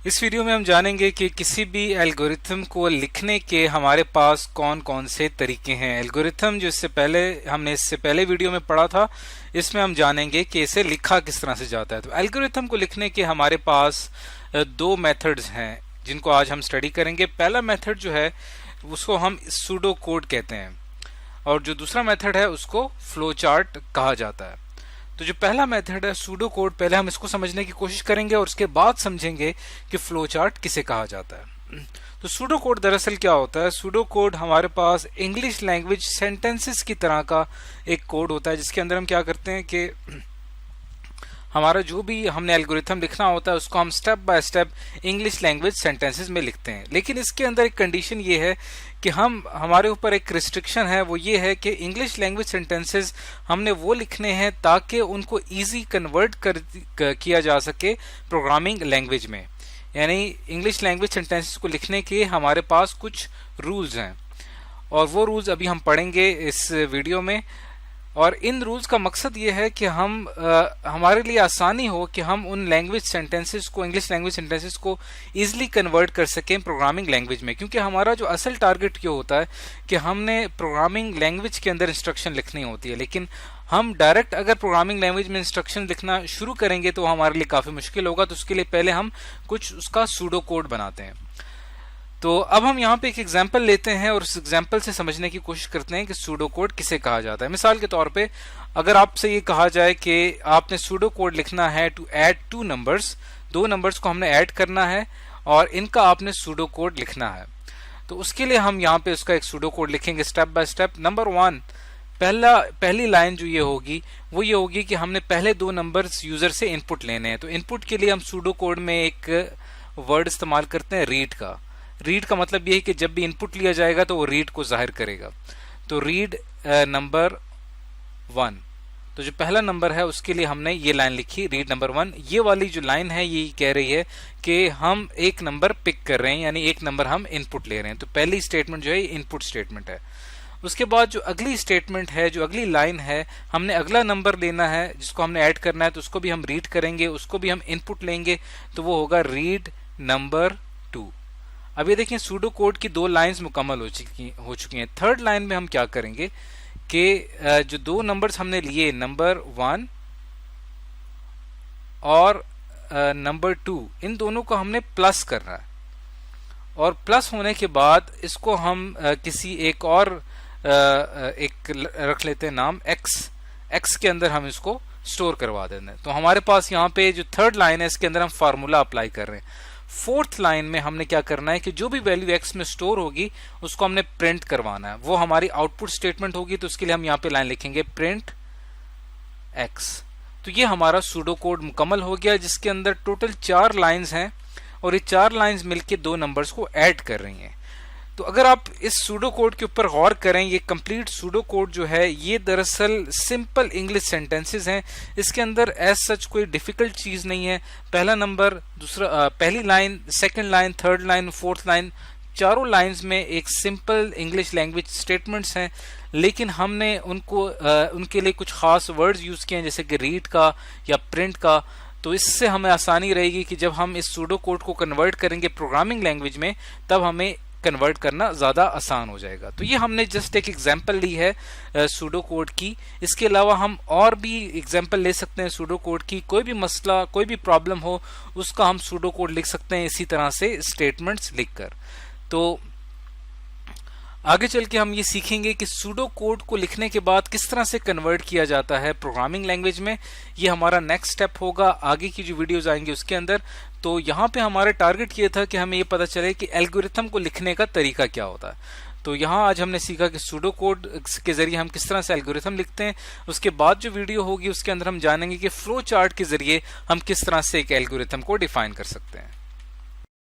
इस वीडियो में हम जानेंगे कि किसी भी एल्गोरिथम को लिखने के हमारे पास कौन कौन से तरीके हैं। एल्गोरिथम जो इससे पहले वीडियो में पढ़ा था, इसमें हम जानेंगे कि इसे लिखा किस तरह से जाता है। तो एल्गोरिथम को लिखने के हमारे पास दो मेथड्स हैं जिनको आज हम स्टडी करेंगे। पहला मेथड जो है उसको हम सूडो कोड कहते हैं और जो दूसरा मेथड है उसको फ्लो चार्ट कहा जाता है। तो जो पहला मेथड है सूडो कोड, पहले हम इसको समझने की कोशिश करेंगे और उसके बाद समझेंगे कि फ्लो चार्ट किसे कहा जाता है। तो सूडो कोड दरअसल क्या होता है? सूडो कोड हमारे पास इंग्लिश लैंग्वेज सेंटेंसेस की तरह का एक कोड होता है जिसके अंदर हम क्या करते हैं कि हमारा जो भी हमने एल्गोरिथम लिखना होता है उसको हम step by step English language sentences में लिखते हैं। लेकिन इसके अंदर एक कंडीशन ये है कि हमारे ऊपर एक रिस्ट्रिक्शन है, वो ये है कि इंग्लिश लैंग्वेज सेंटेंसेस हमने वो लिखने हैं ताकि उनको इजी कन्वर्ट किया जा सके प्रोग्रामिंग लैंग्वेज में। यानी इंग्लिश लैंग्वेज सेंटेंसेस को लिखने के हमारे पास कुछ रूल्स हैं और वो रूल्स अभी हम पढ़ेंगे इस वीडियो में। और इन रूल्स का मकसद ये है कि हमारे लिए आसानी हो कि हम उन लैंग्वेज सेंटेंसेस को, इंग्लिश लैंग्वेज सेंटेंसेस को इजीली कन्वर्ट कर सकें प्रोग्रामिंग लैंग्वेज में। क्योंकि हमारा जो असल टारगेट ये होता है कि हमने प्रोग्रामिंग लैंग्वेज के अंदर इंस्ट्रक्शन लिखनी होती है, लेकिन हम डायरेक्ट अगर प्रोग्रामिंग लैंग्वेज में इंस्ट्रक्शन लिखना शुरू करेंगे तो हमारे लिए काफ़ी मुश्किल होगा। तो उसके लिए पहले हम कुछ उसका सूडो कोड बनाते हैं। तो अब हम यहाँ पे एक एग्जाम्पल लेते हैं और उस एग्जाम्पल से समझने की कोशिश करते हैं कि सूडो कोड किसे कहा जाता है। मिसाल के तौर पे अगर आपसे ये कहा जाए कि आपने सूडो कोड लिखना है टू ऐड टू नंबर्स, दो नंबर्स को हमने ऐड करना है और इनका आपने सूडो कोड लिखना है, तो उसके लिए हम यहाँ पे उसका एक सूडो कोड लिखेंगे स्टेप बाय स्टेप। नंबर 1, पहली लाइन जो ये होगी कि हमने पहले दो नंबर्स यूजर से इनपुट लेने हैं। तो इनपुट के लिए हम सूडो कोड में एक वर्ड इस्तेमाल करते हैं रीड का। रीड का मतलब ये है कि जब भी इनपुट लिया जाएगा तो वो रीड को जाहिर करेगा। तो रीड नंबर 1, तो जो पहला नंबर है उसके लिए हमने ये लाइन लिखी रीड नंबर 1। ये वाली जो लाइन है ये कह रही है कि हम एक नंबर पिक कर रहे हैं, यानी एक नंबर हम इनपुट ले रहे हैं। तो पहली स्टेटमेंट जो है इनपुट स्टेटमेंट है। उसके बाद जो अगली स्टेटमेंट है, जो अगली लाइन है, हमने अगला नंबर लेना है जिसको हमने ऐड करना है, तो उसको भी हम रीड करेंगे, उसको भी हम इनपुट लेंगे, तो वो होगा रीड नंबर 2। अब ये देखिए सूडो कोड की 2 लाइंस मुकम्मल हो चुकी हैं। थर्ड लाइन में हम क्या करेंगे कि जो दो नंबर्स हमने लिए नंबर 1 और नंबर 2, इन दोनों को हमने प्लस करना है और प्लस होने के बाद इसको हम किसी एक और एक रख लेते हैं नाम x के अंदर हम इसको स्टोर करवा देते हैं। तो हमारे पास यहाँ पे जो थर्ड लाइन है इसके अंदर हम फार्मूला अप्लाई कर रहे हैं। फोर्थ लाइन में हमने क्या करना है कि जो भी वैल्यू x में स्टोर होगी उसको हमने प्रिंट करवाना है, वो हमारी आउटपुट स्टेटमेंट होगी। तो उसके लिए हम यहाँ पे लाइन लिखेंगे प्रिंट x। तो ये हमारा सूडो कोड मुकम्मल हो गया जिसके अंदर टोटल 4 लाइंस हैं और ये 4 लाइंस मिलके 2 नंबर्स को ऐड कर रही हैं। तो अगर आप इस सूडो कोड के ऊपर गौर करें, ये कंप्लीट सूडो कोड जो है ये दरअसल सिंपल इंग्लिश सेंटेंसेस हैं। इसके अंदर एज सच कोई डिफिकल्ट चीज़ नहीं है। पहला नंबर, पहली line, second line, third line, fourth line, चारों लाइंस में एक सिंपल इंग्लिश लैंग्वेज स्टेटमेंट्स हैं, लेकिन हमने उनके लिए कुछ खास वर्ड्स यूज़ किए हैं जैसे कि रीड का या प्रिंट का। तो इससे हमें आसानी रहेगी कि जब हम इस सूडो कोड को कन्वर्ट करेंगे प्रोग्रामिंग लैंग्वेज में तब हमें कन्वर्ट करना ज़्यादा आसान हो जाएगा। तो ये हमने जस्ट एक एग्जांपल ली है सूडो कोड की। इसके अलावा हम और भी एग्जांपल ले सकते हैं सूडो कोड की। कोई भी मसला, कोई भी प्रॉब्लम हो उसका हम सूडो कोड लिख सकते हैं इसी तरह से स्टेटमेंट्स लिखकर। तो आगे चल के हम ये सीखेंगे कि सूडो कोड को लिखने के बाद किस तरह से कन्वर्ट किया जाता है प्रोग्रामिंग लैंग्वेज में। ये हमारा नेक्स्ट स्टेप होगा आगे की जो वीडियोस आएंगे उसके अंदर। तो यहाँ पे हमारा टारगेट ये था कि हमें ये पता चले कि एल्गोरिथम को लिखने का तरीका क्या होता है। तो यहाँ आज हमने सीखा कि सूडो कोड के जरिए हम किस तरह से एल्गोरिथम लिखते हैं। उसके बाद जो वीडियो होगी उसके अंदर हम जानेंगे कि फ्लो चार्ट के जरिए हम किस तरह से एक एल्गोरिथम को डिफाइन कर सकते हैं।